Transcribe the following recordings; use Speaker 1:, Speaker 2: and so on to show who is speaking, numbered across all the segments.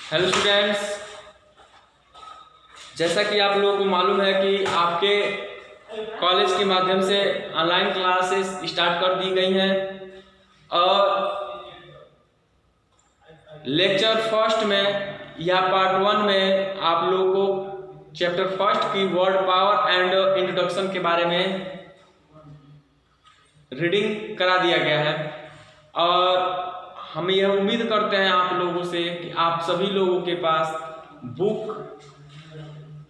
Speaker 1: Hello students, जैसा कि आप लोगों को मालूम है कि आपके कॉलेज के माध्यम से ऑनलाइन क्लासेस स्टार्ट कर दी गई हैं और लेक्चर फर्स्ट में या पार्ट 1 में आप लोगों को चैप्टर फर्स्ट की वर्ड पावर एंड इंट्रोडक्शन के बारे में रीडिंग करा दिया गया है। और हम यह उम्मीद करते हैं आप लोगों से कि आप सभी लोगों के पास बुक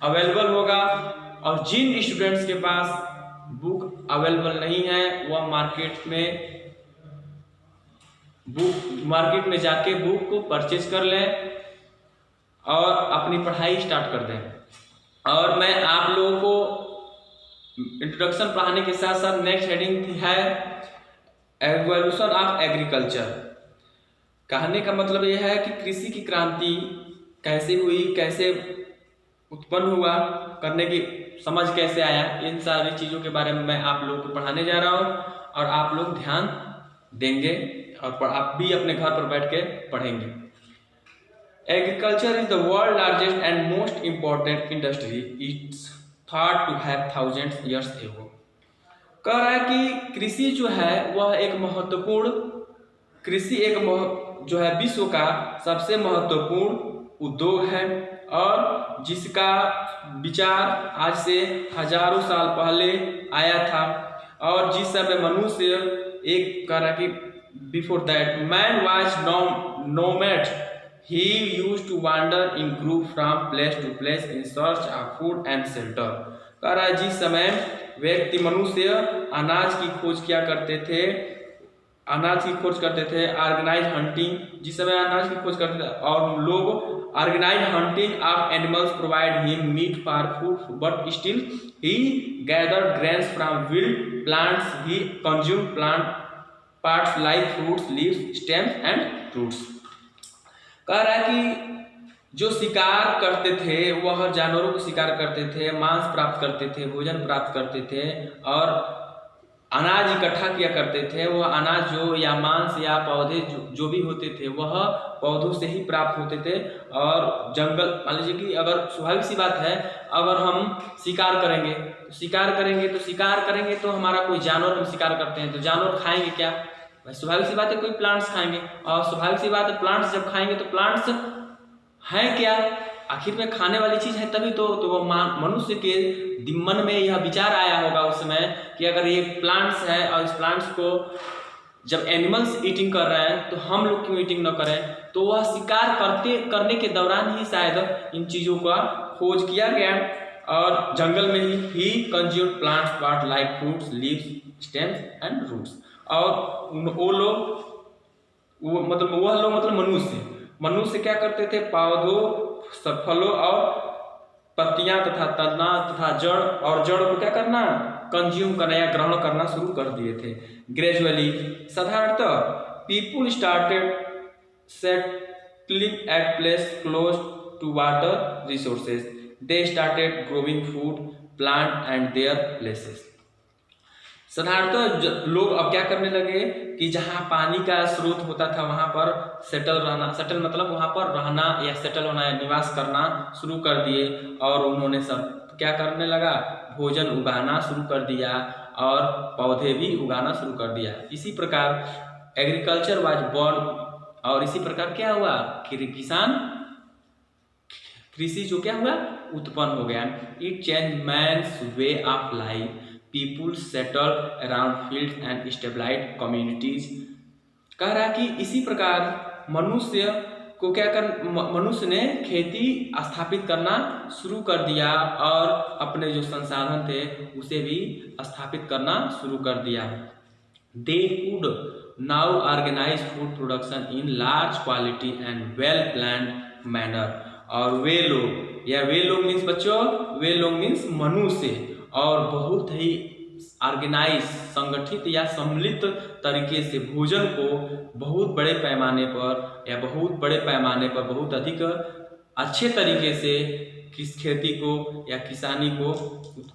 Speaker 1: अवेलेबल होगा और जिन स्टूडेंट्स के पास बुक अवेलेबल नहीं है वह मार्केट में जाके बुक को परचेज कर लें और अपनी पढ़ाई स्टार्ट कर दें। और मैं आप लोगों को इंट्रोडक्शन पढ़ाने के साथ साथ नेक्स्ट हेडिंग है एवोल्यूशन ऑफ एग्रीकल्चर। कहने का मतलब यह है कि कृषि की क्रांति कैसे हुई, कैसे उत्पन्न हुआ, करने की समझ कैसे आया, इन सारी चीज़ों के बारे में मैं आप लोगों को पढ़ाने जा रहा हूँ और आप लोग ध्यान देंगे और आप भी अपने घर पर बैठ के पढ़ेंगे। Agriculture is the world largest and most important industry, it's thought to have thousands years ago. कह रहा है कि कृषि जो है वह एक महत्वपूर्ण जो है विश्व का सबसे महत्वपूर्ण उद्योग है और जिसका विचार आज से हजारों साल पहले आया था। और जिस समय मनुष्य एक कह रहा कि before that man was nomad, he used to wander in group from place to place in search of food and shelter. कह रहा है जिस समय मनुष्य अनाज की खोज करते थे, ऑर्गेनाइज हंटिंग, जिस समय अनाज की खोज करते थे और लोग organize hunting of animals provide him meat for food but still he gathered grains from wild plants, he consume plant parts like fruits, leaves, stems and roots. कह रहा है कि जो शिकार करते थे वह जानवरों को शिकार करते थे, मांस प्राप्त करते थे, भोजन प्राप्त करते थे और अनाज इकट्ठा किया करते थे। वह अनाज जो या मांस या पौधे जो भी होते थे वह पौधों से ही प्राप्त होते थे। और जंगल मान लीजिए कि अगर स्वाभाविक सी बात है, अगर हम शिकार करेंगे तो हमारा कोई जानवर हम शिकार करते हैं तो जानवर खाएंगे क्या? भाई स्वाभाविक सी बात है कोई प्लांट्स खाएंगे और स्वाभाविक सी बात है प्लांट्स जब खाएंगे तो प्लांट्स हैं क्या? आखिर में खाने वाली चीज है तभी तो वो मनुष्य के मन में यह विचार आया होगा उस समय कि अगर ये प्लांट्स है और इस प्लांट्स को जब एनिमल्स ईटिंग कर रहे हैं तो हम लोग क्यों ईटिंग न करें। तो वह शिकार करने के दौरान ही शायद इन चीज़ों का खोज किया गया और जंगल में ही consume plants part like fruits, leaves, stems and roots. और वह लोग मनुष्य क्या करते थे? पौधों, फलों और पत्तियां तथा तना तथा जड़ को क्या करना? कंज्यूम करना या ग्रहण करना शुरू कर दिए थे। ग्रेजुअली साधारणतः people started settling at place close to water resources, they started growing food plant and their places. साधारणतः लोग अब क्या करने लगे कि जहाँ पानी का स्रोत होता था वहाँ पर सेटल मतलब वहाँ पर रहना या सेटल होना या निवास करना शुरू कर दिए और उन्होंने सब क्या करने लगा? भोजन उगाना शुरू कर दिया और पौधे भी उगाना शुरू कर दिया। इसी प्रकार एग्रीकल्चर वाज बॉर्न और इसी प्रकार क्या हुआ? कृषि जो क्या हुआ? उत्पन्न हो गया। It change man's way of life, people settle around field and stabilized communities. कह रहा कि इसी प्रकार मनुष्य ने खेती स्थापित करना शुरू कर दिया और अपने जो संसाधन थे उसे भी स्थापित करना शुरू कर दिया। They could now organize food production in large quality and well planned manner. और वे लोग मीन्स बच्चों, वे लोग मीन्स मनुष्य और बहुत ही ऑर्गेनाइज, संगठित या सम्मिलित तरीके से भोजन को बहुत बड़े पैमाने पर बहुत अधिक अच्छे तरीके से किस खेती को या किसानी को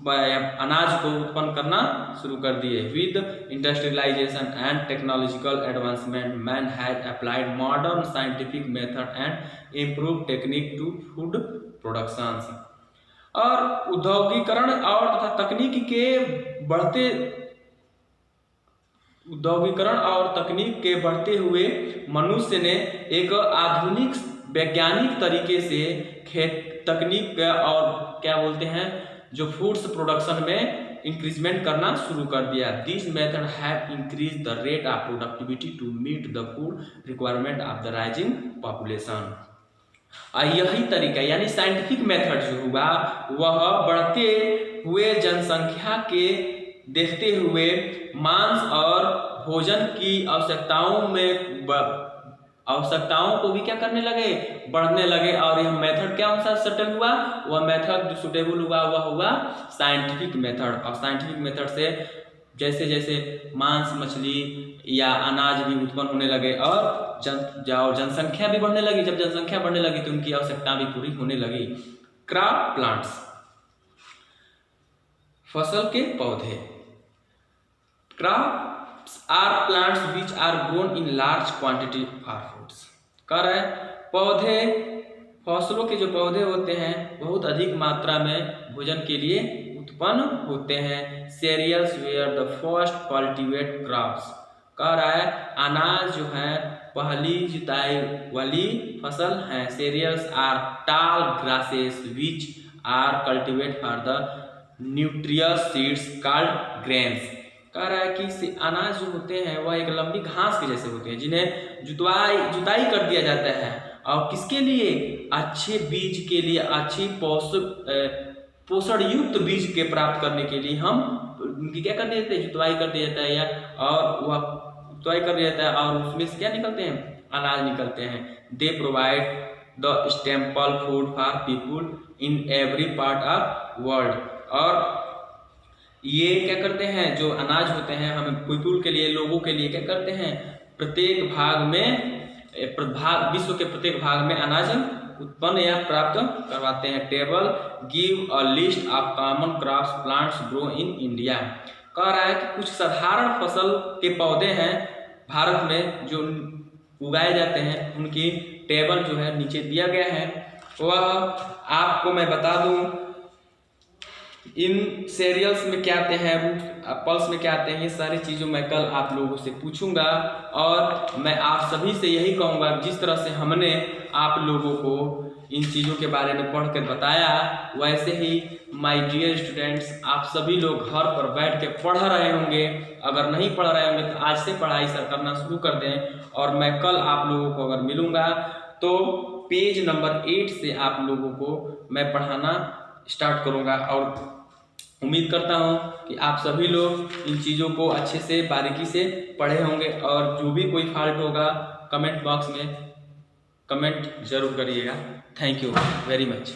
Speaker 1: या अनाज को उत्पन्न करना शुरू कर दिए। With industrialization and technological advancement man has applied modern scientific method and improve technique to food production. और औद्योगिकरण और तथा तकनीक के बढ़ते हुए मनुष्य ने एक आधुनिक वैज्ञानिक तरीके से तकनीक और क्या बोलते हैं जो फूड्स प्रोडक्शन में इंक्रीजमेंट करना शुरू कर दिया। This method have increase the rate of productivity to meet the food requirement of the rising population. यही तरीका यानी साइंटिफिक मेथड जो हुआ वह बढ़ते हुए जनसंख्या के देखते हुए मांस और भोजन की आवश्यकताओं को भी क्या करने लगे, बढ़ने लगे। और यह मेथड क्या अनुसार सेटल हुआ, वह मेथड जो सुटेबल हुआ वह हुआ साइंटिफिक मेथड। और साइंटिफिक मेथड से जैसे जैसे मांस मछली या अनाज भी उत्पन्न होने लगे और जनसंख्या भी बढ़ने लगी। जब जनसंख्या बढ़ने लगी तो उनकी आवश्यकता भी पूरी होने लगी। क्रॉप प्लांट्स, फसल के पौधे। Crops are plants which are grown in large quantity for foods. कह रहा है पौधे, फसलों के जो पौधे होते हैं बहुत अधिक मात्रा में भोजन के लिए उत्पन्न होते हैं। Cereals were the first cultivate crops. कह रहा है अनाज जो है पहली जुताई वाली फसल है। Cereals are tall grasses which are cultivate for the nutritious seeds called grains. कह रहा है कि अनाज जो होते हैं वह एक लंबी घास के जैसे होते हैं जिन्हें जुताई कर दिया जाता है। और किसके लिए, अच्छे बीज के लिए, अच्छी पोषण युक्त बीज के प्राप्त करने के लिए हम उनकी क्या कर देते हैं, जुताई कर दिया जाता है या और वह जुताई कर दिया जाता है और उसमें से क्या निकलते हैं, अनाज निकलते हैं। They provide the staple food for people in every part of world. और ये क्या करते हैं, जो अनाज होते हैं हमें पीपुल के लिए, लोगों के लिए क्या करते हैं, प्रत्येक भाग में विश्व के प्रत्येक भाग में अनाज उत्पन्न या प्राप्त करवाते हैं। Table give a list of common crops plants grow in India. कह रहा है कि कुछ साधारण फसल के पौधे हैं भारत में जो उगाए जाते हैं, उनकी टेबल जो है नीचे दिया गया है। वह आपको मैं बता दूं इन सीरियल्स में क्या आते हैं, पल्स में क्या आते हैं, ये सारी चीज़ों मैं कल आप लोगों से पूछूंगा। और मैं आप सभी से यही कहूँगा जिस तरह से हमने आप लोगों को इन चीज़ों के बारे में पढ़ कर बताया, वैसे ही माय डियर स्टूडेंट्स आप सभी लोग घर पर बैठ के पढ़ रहे होंगे। अगर नहीं पढ़ रहे होंगे तो आज से पढ़ाई करना शुरू कर दें। और मैं कल आप लोगों को अगर मिलूँगा तो पेज नंबर 8 से आप लोगों को मैं पढ़ाना स्टार्ट करूँगा। और उम्मीद करता हूँ कि आप सभी लोग इन चीज़ों को अच्छे से बारीकी से पढ़े होंगे। और जो भी कोई फॉल्ट होगा कमेंट बॉक्स में कमेंट जरूर करिएगा। Thank you very much.